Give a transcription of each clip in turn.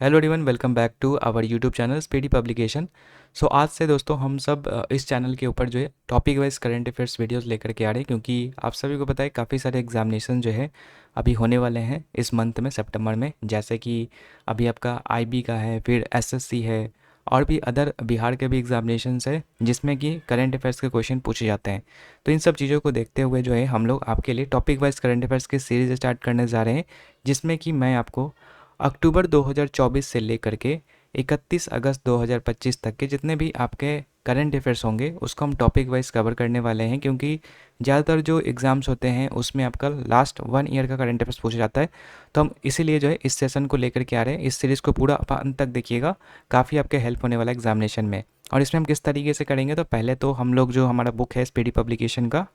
Hello everyone, welcome back to our YouTube channel Speedy Publication. So आज से दोस्तों हम सब इस चैनल के ऊपर जो है topic wise current affairs videos लेकर के आ रहे हैं, क्योंकि आप सभी को पता है काफ़ी सारे एग्जामिनेशन जो है अभी होने वाले हैं इस मंथ में, सितंबर में। जैसे कि अभी आपका आईबी का है, फिर एसएससी है, और भी अदर बिहार के भी एग्जामिनेशंस है जिसमें कि करंट अफेयर्स के क्वेश्चन पूछे जाते हैं। तो इन सब चीज़ों को देखते हुए जो है हम लोग आपके लिए टॉपिक वाइज करंट अफेयर्स की सीरीज स्टार्ट करने जा रहे हैं, जिसमें कि मैं आपको अक्टूबर 2024 से लेकर के 31 अगस्त 2025 तक के जितने भी आपके करंट अफेयर्स होंगे उसको हम टॉपिक वाइज कवर करने वाले हैं, क्योंकि ज़्यादातर जो एग्ज़ाम्स होते हैं उसमें आपका लास्ट 1 ईयर का करंट अफेयर्स पूछा जाता है। तो हम इसीलिए जो है इस सेशन को लेकर के आ रहे हैं। इस सीरीज़ को पूरा आप अंत तक देखिएगा, काफ़ी आपके हेल्प होने वाला एग्जामिनेशन में। और इसमें हम किस तरीके से करेंगे, तो पहले तो हम लोग जो हमारा बुक है स्पीडी पब्लिकेशन का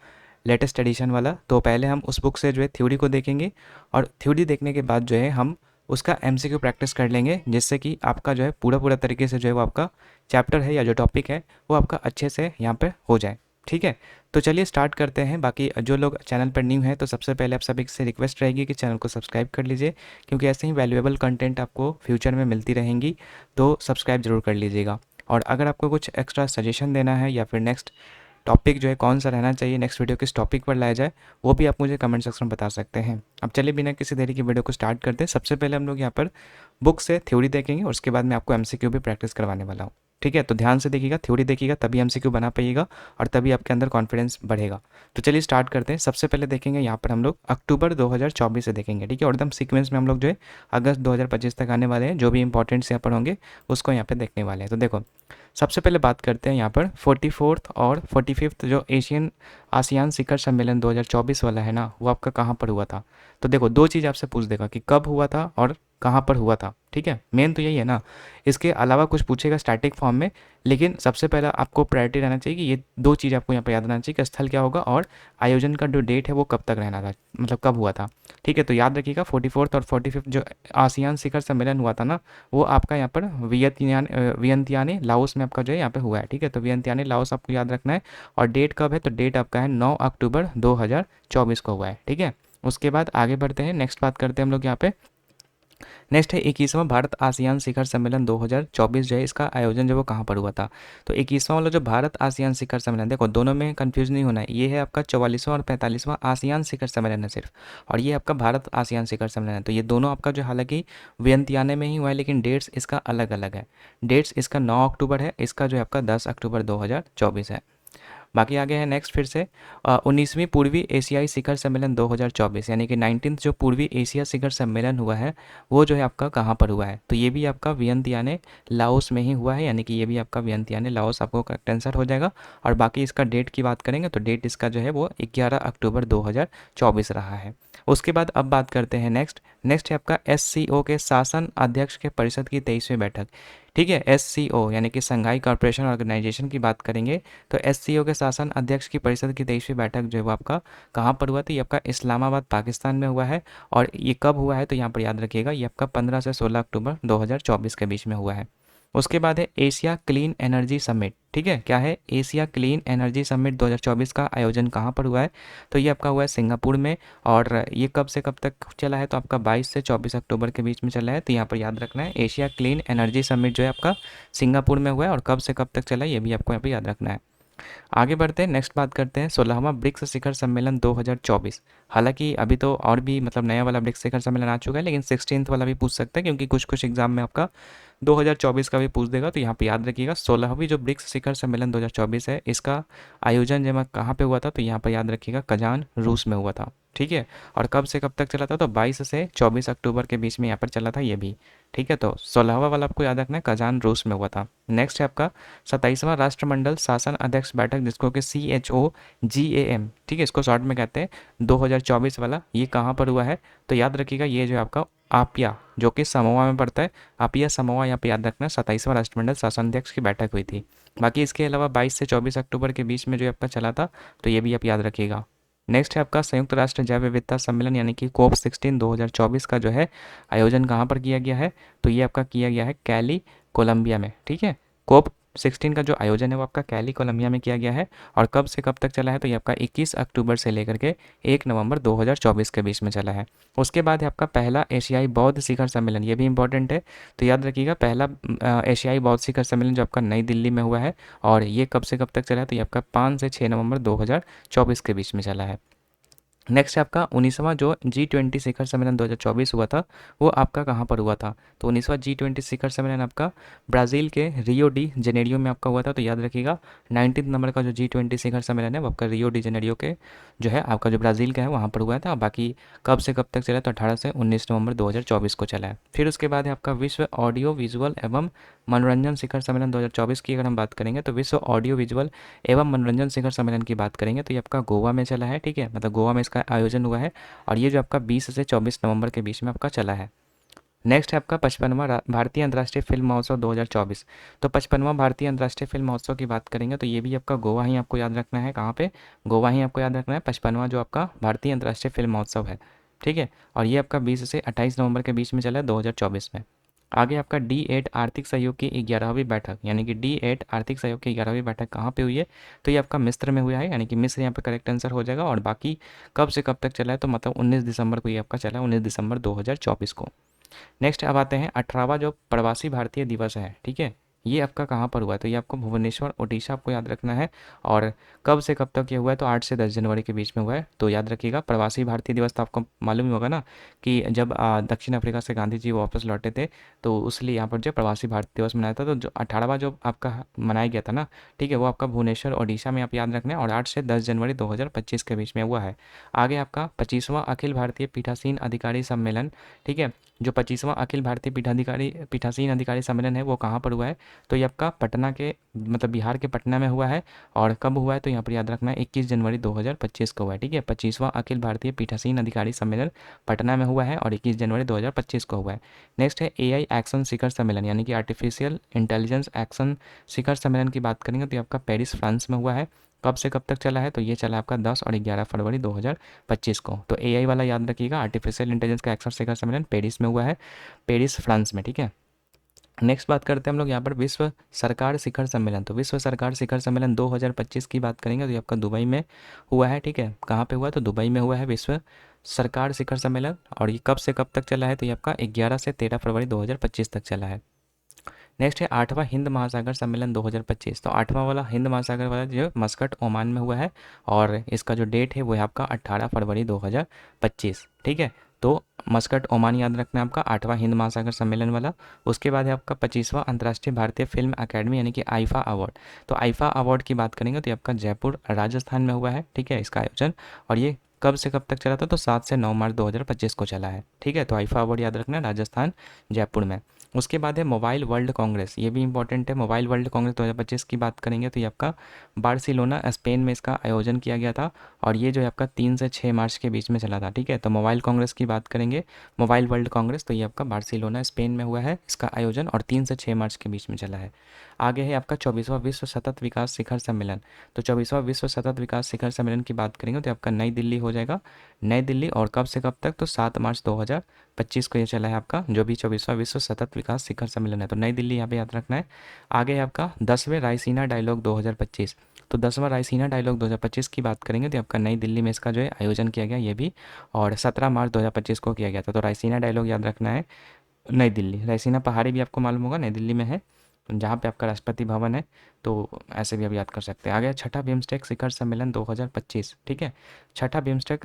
लेटेस्ट एडिशन वाला, तो पहले हम उस बुक से जो है थ्योरी को देखेंगे, और थ्योरी देखने के बाद जो है हम उसका एमसीक्यू प्रैक्टिस कर लेंगे, जिससे कि आपका जो है पूरा पूरा तरीके से जो है वो आपका चैप्टर है या जो टॉपिक है वो आपका अच्छे से यहाँ पे हो जाए। ठीक है, तो चलिए स्टार्ट करते हैं। बाकी जो लोग चैनल पर न्यू हैं तो सबसे पहले आप सभी से रिक्वेस्ट रहेगी कि चैनल को सब्सक्राइब कर लीजिए, क्योंकि ऐसे ही वैल्यूएबल कंटेंट आपको फ्यूचर में मिलती रहेंगी, तो सब्सक्राइब जरूर कर लीजिएगा। और अगर आपको कुछ एक्स्ट्रा सजेशन देना है या फिर नेक्स्ट टॉपिक जो है कौन सा रहना चाहिए, नेक्स्ट वीडियो किस टॉपिक पर लाया जाए, वो भी आप मुझे कमेंट सेक्शन में बता सकते हैं। अब चलिए बिना किसी देरी की वीडियो को स्टार्ट करते हैं। सबसे पहले हम लोग यहाँ पर बुक से थ्योरी देखेंगे और उसके बाद मैं आपको एमसीक्यू भी प्रैक्टिस करवाने वाला हूँ। ठीक है, तो ध्यान से देखिएगा, थ्योरी देखिएगा, तभी एमसीक्यू बना पाइएगा और तभी आपके अंदर कॉन्फिडेंस बढ़ेगा। तो चलिए स्टार्ट करते हैं। सबसे पहले देखेंगे यहाँ पर हम लोग अक्टूबर 2024 से देखेंगे। ठीक है, और एकदम सीक्वेंस में हम लोग जो है अगस्त 2025 तक आने वाले हैं, जो भी इंपॉर्टेंट्स यहाँ पर होंगे उसको यहाँ पर देखने वाले हैं। तो देखो, सबसे पहले बात करते हैं यहाँ पर 44th और 45th जो आसियान शिखर सम्मेलन 2024 वाला है ना, वो आपका कहाँ पर हुआ था। तो देखो, दो चीज़ आपसे पूछ देगा कि कब हुआ था और कहाँ पर हुआ था। ठीक है, मेन तो यही है ना। इसके अलावा कुछ पूछेगा स्टैटिक फॉर्म में, लेकिन सबसे पहला आपको प्रायोरिटी रहना चाहिए कि ये दो चीज़ आपको यहाँ पर याद रहना चाहिए कि स्थल क्या होगा और आयोजन का जो डेट है वो कब तक रहना था, मतलब कब हुआ था। ठीक है, तो याद रखिएगा 44th और 45th जो आसियान शिखर सम्मेलन हुआ था ना, वो आपका यहाँ पर वियंतियाने लाओस में आपका जो है यहाँ पे हुआ है। ठीक है, तो वियंतियाने लाओस आपको याद रखना है। और डेट कब है, तो डेट आपका है 9 अक्टूबर 2024 को हुआ है। ठीक है, उसके बाद आगे बढ़ते हैं, नेक्स्ट बात करते हैं हम लोग यहाँ पे। नेक्स्ट है 21वां भारत आसियान शिखर सम्मेलन 2024 जो है, इसका आयोजन जो वो कहाँ पर हुआ था। तो 21वां वाला जो भारत आसियान शिखर सम्मेलन, देखो दोनों में कंफ्यूज नहीं होना है, ये है आपका 44वां और 45वां आसियान शिखर सम्मेलन है सिर्फ, और ये आपका भारत आसियान शिखर सम्मेलन है। तो ये दोनों आपका जो हालांकि वियंतियाने में ही हुआ है, लेकिन डेट्स इसका अलग अलग है। डेट्स इसका 9 अक्टूबर है, इसका जो है आपका 10 अक्टूबर 2024 है। बाकी आगे है नेक्स्ट फिर से 19वीं पूर्वी एशियाई शिखर सम्मेलन 2024, यानी कि 19th जो पूर्वी एशिया शिखर सम्मेलन हुआ है वो जो है आपका कहाँ पर हुआ है। तो ये भी आपका वियंतियाने लाओस में ही हुआ है, यानी कि ये भी आपका वियंतियाने लाओस आपको करेक्ट आंसर हो जाएगा। और बाकी इसका डेट की बात करेंगे तो डेट इसका जो है वो 11 अक्टूबर 2024 रहा है। उसके बाद अब बात करते हैं नेक्स्ट है आपका एससीओ के शासन अध्यक्ष के परिषद की 23वीं बैठक। ठीक है, एससीओ यानी कि संघाई कॉर्पोरेशन ऑर्गेनाइजेशन की बात करेंगे, तो एससीओ के शासन अध्यक्ष की परिषद की 23वीं बैठक जो है वो आपका कहाँ पर हुआ था, ये आपका इस्लामाबाद पाकिस्तान में हुआ है। और ये कब हुआ है, तो यहाँ पर याद रखिएगा, ये आपका 15 से 16 अक्टूबर 2024 के बीच में हुआ है। उसके बाद है एशिया क्लीन एनर्जी समिट। ठीक है, क्या है, एशिया क्लीन एनर्जी समिट 2024 का आयोजन कहाँ पर हुआ है, तो ये आपका हुआ है सिंगापुर में। और ये कब से कब तक चला है, तो आपका 22 से 24 अक्टूबर के बीच में चला है। तो यहाँ पर याद रखना है एशिया क्लीन एनर्जी समिट जो है आपका सिंगापुर में हुआ है, और कब से कब तक चला है ये भी आपको यहाँ पर याद रखना है। आगे बढ़ते हैं, नेक्स्ट बात करते हैं 16वां ब्रिक्स शिखर सम्मेलन 2024। हालांकि अभी तो और भी मतलब नया वाला ब्रिक्स शिखर सम्मेलन आ चुका है, लेकिन 16th वाला भी पूछ सकता है, क्योंकि कुछ कुछ एग्जाम में आपका 2024 का भी पूछ देगा। तो यहाँ पे याद रखिएगा 16वीं जो ब्रिक्स शिखर सम्मेलन 2024 है, इसका आयोजन जब कहाँ पे हुआ था, तो यहाँ पर याद रखिएगा कजान रूस में हुआ था। ठीक है, और कब से कब तक चला था, तो 22 से 24 अक्टूबर के बीच में यहाँ पर चला था ये भी। ठीक है, तो 16वां वाला आपको याद रखना है कजान रूस में हुआ था। नेक्स्ट है आपका 27वां राष्ट्रमंडल शासन अध्यक्ष बैठक, जिसको कि CHOGAM, ठीक है, इसको शॉर्ट में कहते हैं, 2024 वाला, ये कहाँ पर हुआ है, तो याद रखिएगा ये जो है आपका आपिया, जो कि समोआ में पड़ता है, आपिया समोआ, यहाँ पे याद रखना 27वां राष्ट्रमंडल शासन अध्यक्ष की बैठक हुई थी। बाकी इसके अलावा 22 से 24 अक्टूबर के बीच में जो आपका चला था, तो ये भी आप याद रखिएगा। नेक्स्ट है आपका संयुक्त राष्ट्र जैव विविधता सम्मेलन, यानी कि COP16 2024 का जो है आयोजन कहाँ पर किया गया है, तो ये आपका किया गया है कैली कोलंबिया में। ठीक है, कोप 16 का जो आयोजन है वो आपका कैली कोलंबिया में किया गया है। और कब से कब तक चला है, तो ये आपका 21 अक्टूबर से लेकर के 1 नवंबर 2024 के बीच में चला है। उसके बाद है आपका पहला एशियाई बौद्ध शिखर सम्मेलन, ये भी इंपॉर्टेंट है, तो याद रखिएगा पहला एशियाई बौद्ध शिखर सम्मेलन जो आपका नई दिल्ली में हुआ है, और ये कब से कब तक चला है, तो ये आपका 5 से 6 नवंबर 2024 के बीच में चला है। नेक्स्ट है आपका 19वां जो G20 शिखर सम्मेलन 2024 हुआ था, वो आपका कहाँ पर हुआ था, तो 19वां G20 शिखर सम्मेलन आपका ब्राज़ील के रियो डी जेनेरियो में आपका हुआ था। तो याद रखिएगा 19 नंबर का जो G20 शिखर सम्मेलन है वो आपका रियो डी जेनेरियो के जो है आपका जो ब्राज़ील का है वहाँ पर हुआ था। और बाकी कब से कब तक चला, तो 18 से 19 नवंबर 2024 को चला है। फिर उसके बाद है आपका विश्व ऑडियो विजुअल एवं मनोरंजन शिखर सम्मेलन 2024 की अगर हम बात करेंगे, तो विश्व ऑडियो विजुअल एवं मनोरंजन शिखर सम्मेलन की बात करेंगे तो ये आपका गोवा में चला है, ठीक है, मतलब गोवा में इसका आयोजन हुआ है, और ये जो आपका 20 से 24 नवंबर के बीच में आपका चला है। नेक्स्ट है आपका 55वां भारतीय अंतर्राष्ट्रीय फिल्म महोत्सव 2024। तो 55वां भारतीय अंतर्राष्ट्रीय फिल्म महोत्सव की बात करेंगे तो ये भी आपका गोवा ही आपको याद रखना है, कहाँ पे, गोवा ही आपको याद रखना है, 55वां जो आपका भारतीय अंतर्राष्ट्रीय फिल्म महोत्सव है, ठीक है, और ये आपका 20 से 28 नवंबर के बीच में चला है 2024 में। आगे आपका D8 आर्थिक सहयोग की 11वीं बैठक, यानी कि D8 आर्थिक सहयोग की 11वीं बैठक कहाँ पे हुई है, तो ये आपका मिस्र में हुआ है, यानी कि मिस्र यहाँ पे करेक्ट आंसर हो जाएगा। और बाकी कब से कब तक चला है, तो मतलब 19 दिसंबर को ये आपका चला है, 19 दिसंबर 2024 को। नेक्स्ट अब आते हैं 18वां जो प्रवासी भारतीय दिवस है, ठीक है, ये आपका कहाँ पर हुआ है, तो ये आपको भुवनेश्वर ओडिशा आपको याद रखना है। और कब से कब तक ये हुआ है, तो 8 से 10 जनवरी के बीच में हुआ है। तो याद रखिएगा प्रवासी भारतीय दिवस तो आपको मालूम ही होगा ना कि जब दक्षिण अफ्रीका से गांधी जी वापस लौटे थे, तो उसलिए यहाँ पर जो प्रवासी भारतीय दिवस मनाया था, तो जो 18वां जो आपका मनाया गया था ना, ठीक है, वो आपका भुवनेश्वर ओडिशा में आप याद रखना है, और 8 से 10 जनवरी 2025 के बीच में हुआ है। आगे आपका 25वां अखिल भारतीय पीठासीन अधिकारी सम्मेलन, ठीक है, जो 25वां अखिल भारतीय पीठासीन अधिकारी सम्मेलन है वो कहाँ पर हुआ है, तो ये आपका पटना के मतलब बिहार के पटना में हुआ है। और कब हुआ है, तो यहाँ पर याद रखना है 21 जनवरी 2025 को हुआ है, ठीक है, 25वां अखिल भारतीय पीठासीन अधिकारी सम्मेलन पटना में हुआ है और 21 जनवरी 2025 को हुआ है। नेक्स्ट है AI एक्शन शिखर सम्मेलन, यानी कि आर्टिफिशियल इंटेलिजेंस एक्शन शिखर सम्मेलन की बात करेंगे तो ये आपका पेरिस फ्रांस में हुआ है। कब से कब तक चला है, तो ये चला आपका 10 और 11 फरवरी 2025 को। तो AI वाला याद रखिएगा, आर्टिफिशियल इंटेलिजेंस का एक्शन शिखर सम्मेलन पेरिस में हुआ है, पेरिस फ्रांस में, ठीक है। नेक्स्ट बात करते हैं हम लोग यहाँ पर विश्व सरकार शिखर सम्मेलन। तो विश्व सरकार शिखर सम्मेलन 2025 की बात करेंगे तो ये आपका दुबई में हुआ है, ठीक है, कहाँ पे हुआ है, तो दुबई में हुआ है विश्व सरकार शिखर सम्मेलन। और ये कब से कब तक चला है, तो ये आपका 11 से 13 फरवरी 2025 तक चला है। नेक्स्ट है 8वां हिंद महासागर सम्मेलन 2025। तो 8वां वाला हिंद महासागर वाला जो मस्कट ओमान में हुआ है, और इसका जो डेट है वो है आपका 18 फरवरी 2025, ठीक है। तो मस्कट ओमान याद रखना है आपका 8वां हिंद महासागर सम्मेलन वाला। उसके बाद है आपका 25वां अंतर्राष्ट्रीय भारतीय फिल्म अकेडमी यानी कि आईफा अवार्ड। तो आईफा अवार्ड की बात करेंगे तो ये आपका जयपुर राजस्थान में हुआ है, ठीक है, इसका आयोजन। और ये कब से कब तक चला था, तो 7 से 9 मार्च 2025 को चला है, ठीक है। तो आईफा अवार्ड याद रखना है राजस्थान जयपुर में। उसके बाद है मोबाइल वर्ल्ड कांग्रेस, ये भी इंपॉर्टेंट है, मोबाइल वर्ल्ड कांग्रेस 2025 की बात करेंगे तो ये आपका बार्सिलोना स्पेन में इसका आयोजन किया गया था, और ये जो है आपका 3 से 6 मार्च के बीच में चला था, ठीक है। तो मोबाइल कांग्रेस की बात करेंगे, मोबाइल वर्ल्ड कांग्रेस, तो ये आपका बार्सिलोना स्पेन में हुआ है इसका आयोजन, और 3 से 6 मार्च के बीच में चला है। आगे है आपका 24वां विश्व सतत विकास शिखर सम्मेलन। तो 24वां विश्व सतत विकास शिखर सम्मेलन की बात करेंगे तो आपका नई दिल्ली हो जाएगा, नई दिल्ली, और कब से कब तक, तो 7 मार्च 2025 को ये चला है आपका जो भी 24वां विश्व सतत विकास शिखर सम्मेलन है, तो नई दिल्ली यहाँ पे याद रखना है। आगे है आपका 10वें रायसीना डायलॉग 2025। तो 10वां रायसीना डायलॉग 2025 की बात करेंगे तो आपका नई दिल्ली में इसका जो है आयोजन किया गया, ये भी, और 17 मार्च 2025 को किया गया था। तो रायसीना डायलॉग याद रखना है नई दिल्ली। रायसीना पहाड़ी भी आपको मालूम होगा, नई दिल्ली में है, जहाँ पे आपका राष्ट्रपति भवन है, तो ऐसे भी आप याद कर सकते हैं। आगे छठा बिम्स्टेक शिखर सम्मेलन 2025, ठीक है, छठा बिम्स्टेक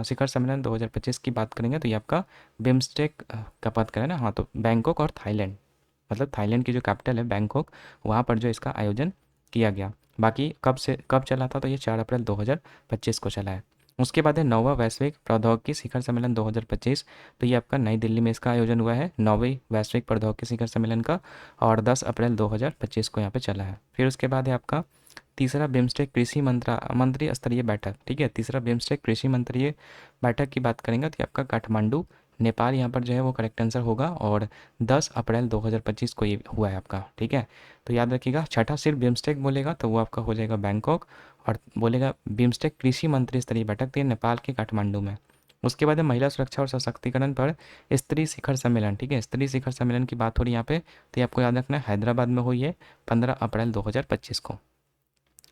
शिखर सम्मेलन 2025 की बात करेंगे तो ये आपका बिम्स्टेक का बात करें ना, हाँ, तो बैंकॉक और थाईलैंड, मतलब थाईलैंड की जो कैपिटल है बैंकॉक, वहाँ पर जो इसका आयोजन किया गया। बाकी कब चला था, तो ये 4 अप्रैल 2025 को चला है। उसके बाद है 9वां वैश्विक प्रौद्योगिकी शिखर सम्मेलन 2025। तो ये आपका नई दिल्ली में इसका आयोजन हुआ है, 9वीं वैश्विक प्रौद्योगिकी शिखर सम्मेलन का, और 10 अप्रैल 2025 को यहाँ पे चला है। फिर उसके बाद है आपका तीसरा बिम्स्टेक कृषि मंत्री स्तरीय बैठक, ठीक है, तीसरा बिम्स्टेक कृषि मंत्रीय बैठक की बात करेंगे तो ये आपका काठमांडू नेपाल यहाँ पर जो है वो करेक्ट आंसर होगा, और 10 अप्रैल 2025 को ये हुआ है आपका, ठीक है। तो याद रखिएगा छठा सिर्फ बिम्स्टेक बोलेगा तो वो आपका हो जाएगा बैंकॉक, और बोलेगा बिम्स्टेक कृषि मंत्री स्तरीय बैठक, तो ये नेपाल के काठमांडू में। उसके बाद है महिला सुरक्षा और सशक्तिकरण पर स्त्री शिखर सम्मेलन, ठीक है, स्त्री शिखर सम्मेलन की बात हो रही है यहाँ पे, तो ये आपको याद रखना है, हैदराबाद में हुई है 15 अप्रैल 2025 को।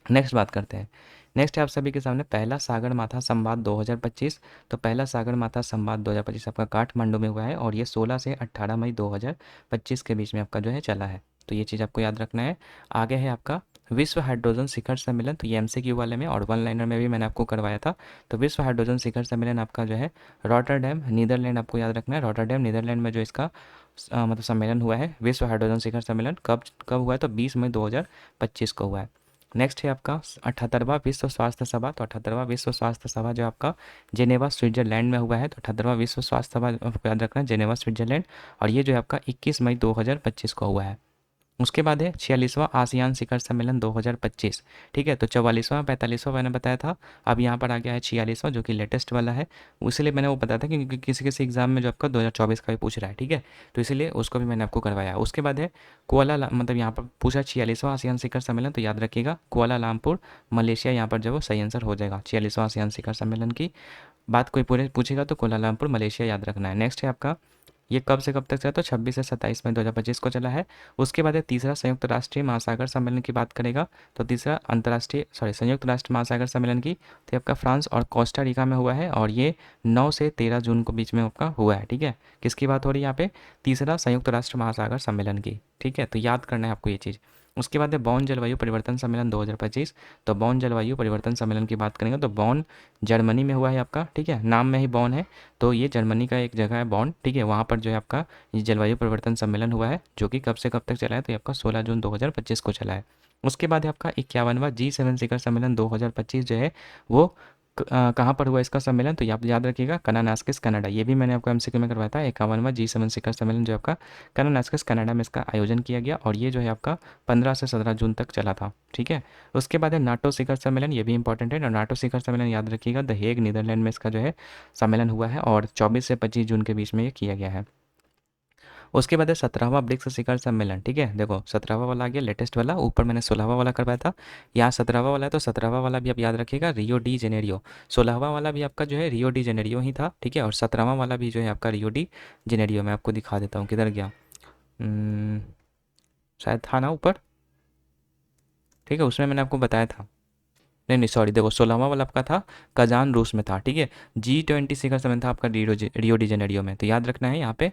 नेक्स्ट बात करते हैं। नेक्स्ट है आप सभी के सामने पहला सागर माथा संवाद 2025। तो पहला सागर माथा संवाद 2025 आपका काठमांडू में हुआ है और ये 16 से 18 मई 2025 के बीच में आपका जो है चला है, तो ये चीज़ आपको याद रखना है। आगे है आपका विश्व हाइड्रोजन शिखर सम्मेलन, तो ये एमसीक्यू वाले में और वन लाइनर में भी मैंने आपको करवाया था। तो विश्व हाइड्रोजन शिखर सम्मेलन आपका जो है रॉटरडैम नीदरलैंड, आपको याद रखना है, रॉटरडैम नीदरलैंड में जो इसका मतलब सम्मेलन हुआ है, विश्व हाइड्रोजन शिखर सम्मेलन कब कब हुआ है, तो 20 मई 2025 को हुआ है। नेक्स्ट है आपका 78वां विश्व स्वास्थ्य सभा, तो 78वां विश्व स्वास्थ्य सभा जो आपका जेनेवा स्विट्जरलैंड में हुआ है, तो 78वां विश्व स्वास्थ्य सभा आपको याद रखना है जेनेवा स्विट्जरलैंड, और ये जो है आपका 21 मई 2025 को हुआ है। उसके बाद है 46वां आसियान शिखर सम्मेलन 2025, ठीक है, तो 44वां 45वां मैंने बताया था, अब यहाँ पर आ गया है 46वां जो कि लेटेस्ट वाला है, इसलिए मैंने वो बताया था क्योंकि किसी किसी एग्जाम में जो आपका 2024 का भी पूछ रहा है, ठीक है, तो इसीलिए उसको भी मैंने आपको करवाया। उसके बाद है मतलब यहाँ पर पूछा 46वां आसियान शिखर सम्मेलन, तो याद रखिएगा कुआलालंपुर मलेशिया, यहाँ पर जो वो सही आंसर हो जाएगा। 46वां आसियान शिखर सम्मेलन की बात कोई पूरे पूछेगा तो कुआलालंपुर मलेशिया याद रखना है। नेक्स्ट है आपका ये कब से कब तक चला, तो 26 से 27 मई 2025 को चला है। उसके बाद है तीसरा संयुक्त राष्ट्रीय महासागर सम्मेलन की बात करेगा, तो तीसरा संयुक्त राष्ट्र महासागर सम्मेलन की, तो आपका फ्रांस और कोस्टा रिका में हुआ है और ये 9 से 13 जून को बीच में आपका हुआ है, ठीक है। किसकी बात हो रही है यहाँ पे, तीसरा संयुक्त राष्ट्र महासागर सम्मेलन की, ठीक है, तो याद करना है आपको ये चीज़। उसके बाद है बॉन जलवायु परिवर्तन सम्मेलन 2025, तो बॉन जलवायु परिवर्तन सम्मेलन की बात करेंगे तो बॉन जर्मनी में हुआ है आपका, ठीक है, नाम में ही बॉन है, तो ये जर्मनी का एक जगह है बॉन, ठीक है, वहाँ पर जो है आपका ये जलवायु परिवर्तन सम्मेलन हुआ है जो कि कब से कब तक चला है, तो ये आपका 16 जून 2025 को चला है। उसके बाद है आपका 51वां G7 शिखर सम्मेलन 2025 जो है वो कहाँ पर हुआ इसका सम्मेलन, तो आप याद रखिएगा कनानास्किस कनाडा, ये भी मैंने आपको एमसीक्यू में करवाया था। 51वां G7 शिखर सम्मेलन जो आपका कनानास्किस कनाडा में इसका आयोजन किया गया और ये जो है आपका 15 से 17 जून तक चला था, ठीक है। उसके बाद है नाटो शिखर सम्मेलन, ये भी इंपॉर्टेंट है, और नाटो शिखर सम्मेलन याद रखिएगा द हेग नीदरलैंड में इसका जो है सम्मेलन हुआ है और 24 से 25 जून के बीच में ये किया गया है। उसके बाद है 17वां ब्रिक्स शिखर सम्मेलन, ठीक है, देखो 17वां वाला आ गया लेटेस्ट वाला, ऊपर मैंने 16वां वाला करवाया था, यहाँ 17वां वाला है, तो 17वां वाला भी आप याद रखिएगा रियो डी जेनेरियो, 16वां वाला भी आपका जो है रियो डी जेनेरियो ही था, ठीक है, और 17वां वाला भी जो है आपका रियो डी जेनेरियो, मैं आपको दिखा देता हूँ किधर गया, शायद था ना ऊपर, ठीक है, उसमें मैंने आपको बताया था, नहीं नहीं सॉरी, देखो 16वां वाला आपका था कजान रूस में था, ठीक है, G20 शिखर सम्मेलन था आपका रियो डी जेनेरियो में, तो याद रखना है यहाँ पे,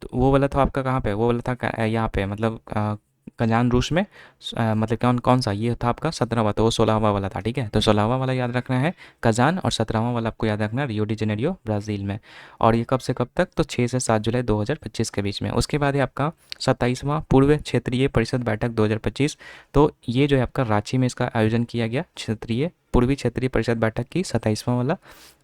तो वो वाला था आपका कहाँ पे, वो वाला था यहाँ पे मतलब कजान रूस में, मतलब कौन कौन सा, ये था आपका 17वां, तो वो 16वां वाला था, ठीक है, तो 16वां वाला याद रखना है कजान, और 17वां वाला आपको याद रखना है रियो डी जेनेरियो ब्राज़ील में, और ये कब से कब तक, तो 6 से 7 जुलाई 2025 के बीच में। उसके बाद है आपका 27वां पूर्व क्षेत्रीय परिषद बैठक 2025, तो ये जो है आपका रांची में इसका आयोजन किया गया, पूर्वी क्षेत्रीय परिषद बैठक की 27वां वाला,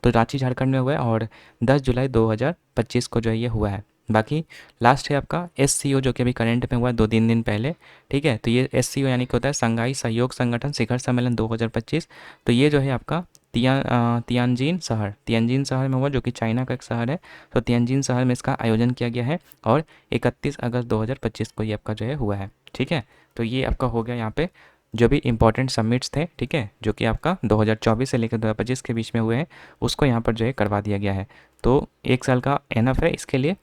तो रांची झारखंड में हुआ है और 10 जुलाई 2025 को जो है ये हुआ है। बाकी लास्ट है आपका SCO जो कि अभी करंट में हुआ है 2-3 दिन पहले, ठीक है, तो ये SCO यानी कि होता है संघाई सहयोग संगठन शिखर सम्मेलन 2025, तो ये जो है आपका तियानजिन शहर में हुआ जो कि चाइना का एक शहर है, तो तियानजिन शहर में इसका आयोजन किया गया है और 31 अगस्त 2025 को ये आपका जो है हुआ है, ठीक है। तो ये आपका हो गया यहाँ पे जो भी इंपॉर्टेंट समिट्स थे, ठीक है, जो कि आपका 2024 से लेकर 2025 के बीच में हुए हैं, उसको यहाँ पर जो है करवा दिया गया है, तो 1 साल का एनफ है इसके लिए,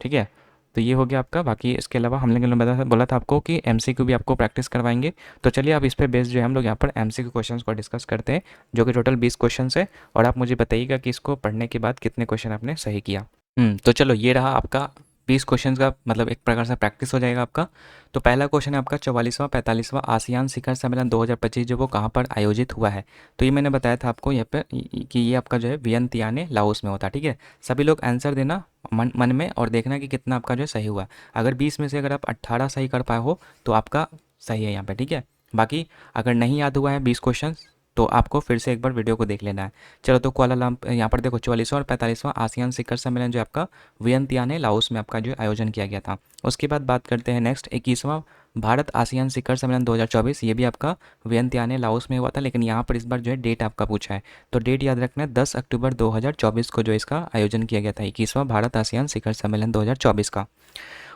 ठीक है। तो ये हो गया आपका, बाकी इसके अलावा हम लोगों ने बोला था आपको कि एमसीक्यू भी आपको प्रैक्टिस करवाएंगे, तो चलिए अब इस पे बेस्ड जो है हम लोग यहाँ पर एमसीक्यू क्वेश्चंस को डिस्कस करते हैं, जो कि टोटल 20 क्वेश्चन है, और आप मुझे बताइएगा कि इसको पढ़ने के बाद कितने क्वेश्चन आपने सही किया। तो चलो ये रहा आपका 20 क्वेश्चन का मतलब एक प्रकार से प्रैक्टिस हो जाएगा आपका। तो पहला क्वेश्चन है आपका 44वां 45वां आसियान शिखर सम्मेलन 2025 जो वो कहाँ पर आयोजित हुआ है, तो ये मैंने बताया था आपको यहाँ पे कि ये आपका जो है वियंतियाने लाओस में होता है, ठीक है। सभी लोग आंसर देना मन में और देखना कि कितना आपका जो है सही हुआ। अगर 20 में से अगर आप 18 सही कर पाए हो तो आपका सही है यहाँ पे, ठीक है। बाकी अगर नहीं याद हुआ है 20 क्वेश्चन तो आपको फिर से एक बार वीडियो को देख लेना है। चलो तो कुआलालंपुर यहाँ पर देखो 44वां और 45वां आसियान शिखर सम्मेलन जो आपका वियंतियाने लाओस में आपका जो आयोजन किया गया था। उसके बाद बात करते हैं नेक्स्ट 21वां भारत आसियान शिखर सम्मेलन 2024, ये भी आपका वियंतियाने लाओस में हुआ था, लेकिन यहाँ पर इस बार जो है डेट आपका पूछा है, तो डेट याद रखना है 10 अक्टूबर 2024 को जो इसका आयोजन किया गया था, 21वां भारत आसियान शिखर सम्मेलन 2024 का।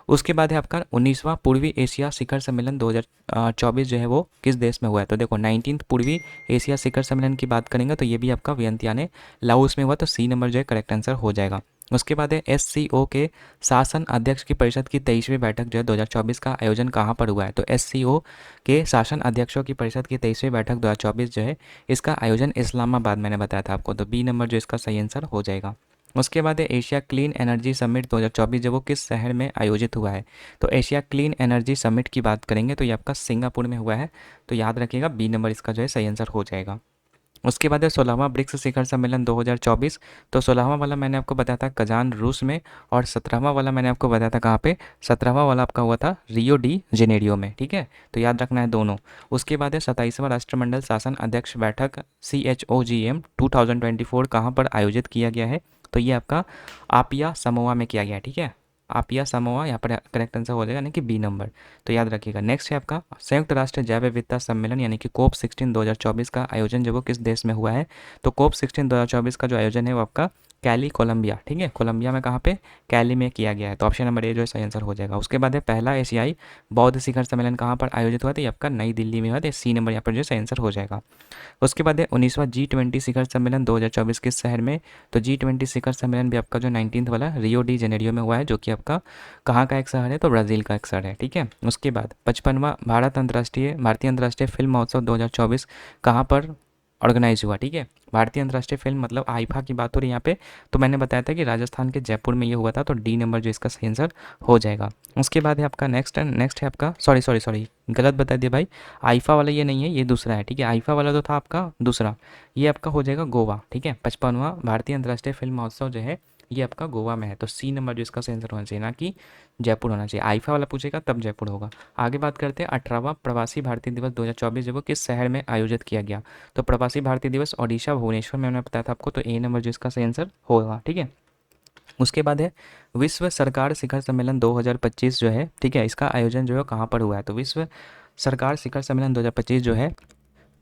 उसके बाद है आपका 19वां पूर्वी एशिया शिखर सम्मेलन 2024 जो है वो किस देश में हुआ है। तो देखो 19th पूर्वी एशिया शिखर सम्मेलन की बात करेंगे तो ये भी आपका वियंतियाने लाओस में हुआ, तो सी नंबर जो है करेक्ट आंसर हो जाएगा। उसके बाद है SCO के शासन अध्यक्ष की परिषद की 23वीं बैठक जो है 2024 का आयोजन कहाँ पर हुआ है। तो SCO के शासन अध्यक्षों की परिषद की 23वीं बैठक 2024 जो है इसका आयोजन इस्लामाबाद मैंने बताया था आपको, तो बी नंबर जो इसका सही आंसर हो जाएगा। उसके बाद है एशिया क्लीन एनर्जी समिट 2024 जो वो किस शहर में आयोजित हुआ है। तो एशिया क्लीन एनर्जी समिट की बात करेंगे तो ये आपका सिंगापुर में हुआ है, तो याद रखिएगा बी नंबर इसका जो है सही आंसर हो जाएगा। उसके बाद है 16वां ब्रिक्स शिखर सम्मेलन 2024। तो 16वां वाला मैंने आपको बताया था कजान रूस में, और 17वां वाला मैंने आपको बताया था कहाँ पे, 17वां वाला आपका हुआ था रियो डी जेनेरियो में, ठीक है, तो याद रखना है दोनों। उसके बाद है 27वां राष्ट्रमंडल शासन अध्यक्ष बैठक CHOGM 2024 कहाँ पर आयोजित किया गया है। तो ये आपका आपिया समोआ में किया गया है, ठीक है, आपिया समोआ यहाँ पर करेक्ट आंसर हो जाएगा, यानी कि बी नंबर, तो याद रखिएगा। नेक्स्ट है आपका संयुक्त राष्ट्र जैव विविधता सम्मेलन यानी कि COP16 2024 का आयोजन जो वो किस देश में हुआ है। तो COP16 2024 का जो आयोजन है वो आपका कैली कोलंबिया, ठीक है, कोलंबिया में कहाँ पे, कैली में किया गया है, तो ऑप्शन नंबर ए जो है सही आंसर हो जाएगा। उसके बाद है पहला एशियाई बौद्ध शिखर सम्मेलन कहाँ पर आयोजित हुआ था, ये आपका नई दिल्ली में हुआ था, सी नंबर यहाँ पर जो सही आंसर हो जाएगा। उसके बाद है 19वां G20 शिखर सम्मेलन 2024 किस शहर में। तो G20 शिखर सम्मेलन भी आपका जो 19th वाला रियो डी जेनेरियो में हुआ है, जो कि आपका कहाँ का एक शहर है, तो ब्राज़ील का एक शहर है, ठीक है। उसके बाद 55वां भारतीय अंतर्राष्ट्रीय फिल्म महोत्सव 2024 कहाँ पर ऑर्गेनाइज हुआ, ठीक है। भारतीय अंतर्राष्ट्रीय फिल्म मतलब आईफा की बात हो रही है यहाँ पे, तो मैंने बताया था कि राजस्थान के जयपुर में ये हुआ था, तो डी नंबर जो इसका सही आंसर हो जाएगा। उसके बाद है आपका नेक्स्ट है आपका सॉरी गलत बता दिया भाई, आईफा वाला ये नहीं है, ये दूसरा है, ठीक है, आईफा वाला तो था आपका दूसरा, ये आपका हो जाएगा गोवा, ठीक है। 55वां भारतीय अंतर्राष्ट्रीय फिल्म महोत्सव जो है ये आपका गोवा में है, तो सी नंबर जो इसका सही आंसर होना चाहिए, ना कि जयपुर होना चाहिए। आईफा वाला पूछेगा तब जयपुर होगा। आगे बात करते हैं 18वां प्रवासी भारतीय दिवस 2024 जो वो किस शहर में आयोजित किया गया। तो प्रवासी भारतीय दिवस ओडिशा भुवनेश्वर में मैंने बताया था आपको, तो ए नंबर जो इसका सही आंसर होगा, ठीक है। उसके बाद है विश्व सरकार शिखर सम्मेलन 2025 जो है, ठीक है, इसका आयोजन जो है कहाँ पर हुआ है। तो विश्व सरकार शिखर सम्मेलन 2025 जो है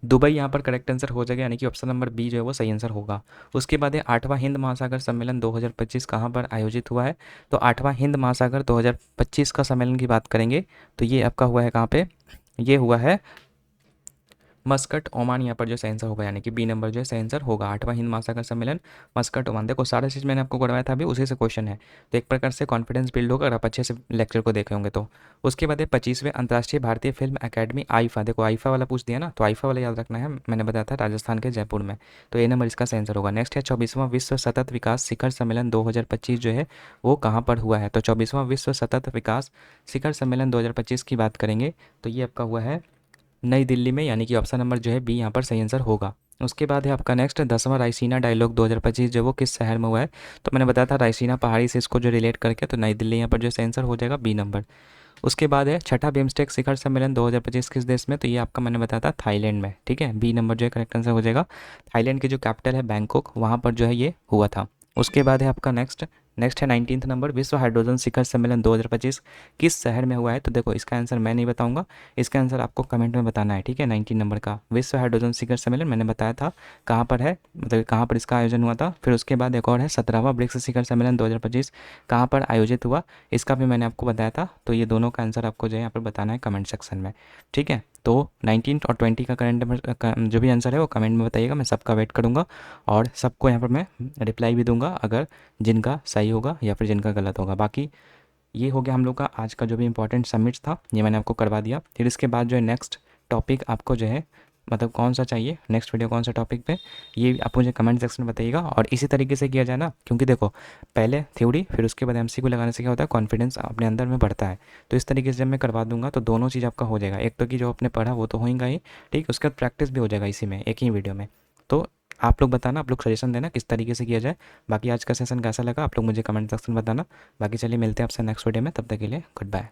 दुबई यहाँ पर करेक्ट आंसर हो जाएगा, यानी कि ऑप्शन नंबर बी जो है वो सही आंसर होगा। उसके बाद है 8वां हिंद महासागर सम्मेलन 2025 कहाँ पर आयोजित हुआ है। तो 8वां हिंद महासागर 2025 का सम्मेलन की बात करेंगे तो ये आपका हुआ है कहाँ पे, ये हुआ है मस्कट ओमान, यहाँ पर जो सही आंसर होगा, यानी कि बी नंबर जो है सही आंसर होगा। 8वां हिंद महासागर सम्मेलन मस्कट ओमान, देखो सारा चीज़ मैंने आपको करवाया था अभी, उसी से क्वेश्चन है, तो एक प्रकार से कॉन्फिडेंस बिल्ड होगा अगर आप अच्छे से लेक्चर को देखे होंगे तो। उसके बाद है 25वें अंतर्राष्ट्रीय भारतीय फिल्म अकेडमी आईफा, देखो आईफा वाला पूछ दिया ना, तो आईफा वाला याद रखना है, मैंने बताया था राजस्थान के जयपुर में, तो ए नंबर इसका सही आंसर होगा। नेक्स्ट है 24वां विश्व सतत विकास शिखर सम्मेलन 2025 जो है वो कहाँ पर हुआ है। तो 24वां विश्व सतत विकास शिखर सम्मेलन 2025 की बात करेंगे तो ये आपका हुआ है नई दिल्ली में, यानी कि ऑप्शन नंबर जो है बी यहाँ पर सही आंसर होगा। उसके बाद है आपका नेक्स्ट 10वां रायसीना डायलॉग 2025 जो वो किस शहर में हुआ है। तो मैंने बताया था रायसीना पहाड़ी से इसको जो रिलेट करके, तो नई दिल्ली यहाँ पर जो सही आंसर हो जाएगा बी नंबर। उसके बाद है छठा बिम्स्टेक शिखर सम्मेलन 2025 किस देश में। तो ये आपका मैंने बताया था थाईलैंड में, ठीक है, बी नंबर जो है करेक्ट आंसर हो जाएगा। थाईलैंड की जो कैपिटल है बैंकॉक, वहाँ पर जो है ये हुआ था। उसके बाद है आपका नेक्स्ट है 19th नंबर विश्व हाइड्रोजन शिखर सम्मेलन 2025 किस शहर में हुआ है। तो देखो इसका आंसर मैं नहीं बताऊंगा, इसका आंसर आपको कमेंट में बताना है, ठीक है। 19 नंबर का विश्व हाइड्रोजन शिखर सम्मेलन मैंने बताया था कहाँ पर है, मतलब कहाँ पर इसका आयोजन हुआ था। फिर उसके बाद एक और है 17वां ब्रिक्स शिखर सम्मेलन 2025 कहाँ पर आयोजित हुआ, इसका भी मैंने आपको बताया था। तो ये दोनों का आंसर आपको जो है यहाँ पर बताना है कमेंट सेक्शन में, ठीक है। तो 19 और 20 का करंट जो भी आंसर है वो कमेंट में बताइएगा, मैं सबका वेट करूँगा और सबको यहाँ पर मैं रिप्लाई भी दूंगा, अगर जिनका सही होगा या फिर जिनका गलत होगा। बाकी ये हो गया हम लोग का आज का जो भी इंपॉर्टेंट सबमिट्स था, ये मैंने आपको करवा दिया। फिर इसके बाद जो है नेक्स्ट टॉपिक आपको जो है मतलब कौन सा चाहिए, नेक्स्ट वीडियो कौन सा टॉपिक पे, ये आप मुझे कमेंट सेक्शन में बताइएगा। और इसी तरीके से किया जाए ना, क्योंकि देखो पहले थ्योरी फिर उसके बाद MCQ लगाने से क्या होता है, कॉन्फिडेंस अपने अंदर में बढ़ता है। तो इस तरीके से जब मैं करवा दूंगा तो दोनों चीज़ आपका हो जाएगा, एक तो कि जो आपने पढ़ा वो तो होगा ही, ठीक, उसके बाद प्रैक्टिस भी हो जाएगा इसी में एक ही वीडियो में। तो आप लोग बताना, आप लोग सजेशन देना किस तरीके से किया जाए। बाकी आज का सेशन कैसा लगा आप लोग मुझे कमेंट सेक्शन में बताना। बाकी चलिए मिलते हैं आपसे नेक्स्ट वीडियो में, तब तक के लिए गुड बाय।